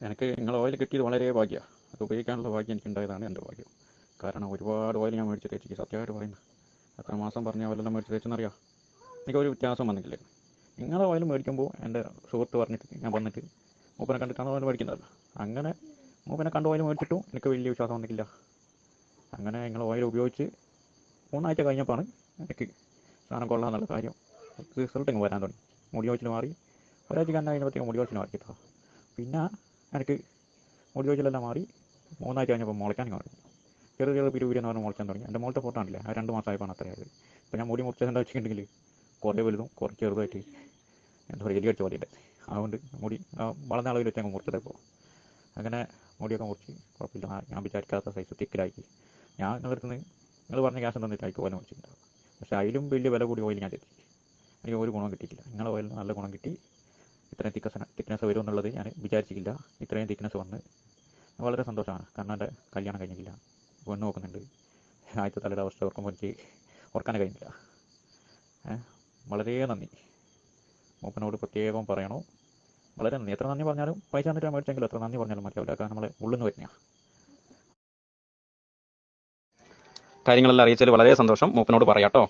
എനിക്ക് നിങ്ങളെ ഓയിൽ കിട്ടിയത് വളരെ ഭാഗ്യമാണ്. അത് ഉപയോഗിക്കാനുള്ള ഭാഗ്യം എനിക്കുണ്ടായതാണ് എൻ്റെ ഭാഗ്യം. കാരണം ഒരുപാട് ഓയിൽ ഞാൻ മേടിച്ച് തേച്ചിട്ട് സത്യമായിട്ട് പറയുന്നത്. എത്ര മാസം പറഞ്ഞാൽ ഓയിലെല്ലാം മേടിച്ച് തേച്ചെന്നറിയാം. എനിക്കൊരു വ്യത്യാസം വന്നിട്ടില്ല. നിങ്ങളെ ഓയിൽ മേടിക്കുമ്പോൾ എൻ്റെ സുഹൃത്ത് പറഞ്ഞിട്ട് ഞാൻ വന്നിട്ട് മൂപ്പനെ കണ്ടിട്ടാണ് ഓയിൽ മേടിക്കുന്നതല്ല. അങ്ങനെ മൂപ്പനെ കണ്ട് ഓയിൽ മേടിച്ചിട്ടും എനിക്ക് വലിയ വിശ്വാസം വന്നിട്ടില്ല. അങ്ങനെ നിങ്ങൾ ഓയിൽ ഉപയോഗിച്ച് 3 ആഴ്ച കഴിഞ്ഞപ്പോഴാണ് എനിക്ക് സാധനം കൊള്ളാമെന്നുള്ള കാര്യം റിസൾട്ട് ഇങ്ങ് വരാൻ തുടങ്ങി. മുടി കൊഴിച്ചിൽ മാറി. ഒരാഴ്ച കണ്ട കഴിഞ്ഞപ്പോഴത്തേക്കും മുടി കൊഴിച്ചിൽ മാറി കേട്ടോ. പിന്നെ എനിക്ക് മുടി കൊഴിച്ചിലെല്ലാം മാറി 3 ആഴ്ച കഴിഞ്ഞപ്പോൾ മുളയ്ക്കാൻ തുടങ്ങി. ചെറിയ ചെറിയ പിരിവിരെന്ന് പറഞ്ഞാൽ മുളയ്ക്കാൻ തുടങ്ങി. എൻ്റെ മുകളിലത്തെ ഫോട്ടോ ആണല്ലേ, ആ 2 മാസമായപ്പോൾ അത്രയായത്. ഇപ്പോൾ ഞാൻ മുടി മുറിച്ചതെന്താ വെച്ചിട്ടുണ്ടെങ്കിൽ കുറേ വലുതും കുറച്ച് ചെറുതായിട്ട് എന്താ പറയുക എലി അടിച്ച പോലെയുണ്ട്. അതുകൊണ്ട് മുടി വളർന്ന അളവിൽ വെച്ച് അങ്ങ് മുറിച്ചതപ്പോൾ അങ്ങനെ മുടിയൊക്കെ മുറിച്ച് കുഴപ്പമില്ല. ഞാൻ വിചാരിക്കാത്ത സൈസ് തിക്കിലാക്കി. ഞാൻ നിങ്ങൾ പറഞ്ഞ ഗ്യാസ് തന്നിട്ടായിരിക്കും ഓയിൽ മേടിച്ചിട്ടുണ്ടാവും. പക്ഷേ അതിലും വലിയ വില കൂടി ഓയിൽ ഞാൻ തെറ്റി. എനിക്ക് ഒരു ഗുണം കിട്ടിയിട്ടില്ല. നിങ്ങളെ ഓയിലിന് നല്ല ഗുണം കിട്ടി. ഇത്രയും തിക്നെസ് വരും എന്നുള്ളത് ഞാൻ വിചാരിച്ചിട്ടില്ല. ഇത്രയും തിക്നെസ് വന്ന് വളരെ സന്തോഷമാണ്. കാരണം എൻ്റെ കല്യാണം കഴിഞ്ഞിട്ടില്ല, പെണ്ണ് നോക്കുന്നുണ്ട്. ആദ്യത്തെ തലയുടെ അവസ്ഥ ഓർക്കുമ്പോൾ എനിക്ക് ഓർക്കാനേ കഴിഞ്ഞില്ല. വളരെ നന്ദി. മൂപ്പനോട് പ്രത്യേകം പറയണോ, വളരെ നന്ദി. എത്ര നന്ദി പറഞ്ഞാലും പൈസ തന്നിട്ട് മേടിച്ചെങ്കിലും എത്ര നന്ദി പറഞ്ഞാലും മതിയാവില്ല. കാരണം നമ്മളെ ഉള്ളിൽ നിന്ന് വരുന്ന കാര്യങ്ങളെല്ലാം അറിയിച്ചതിൽ വളരെ സന്തോഷം. മൂപ്പനോട് പറയാട്ടോ.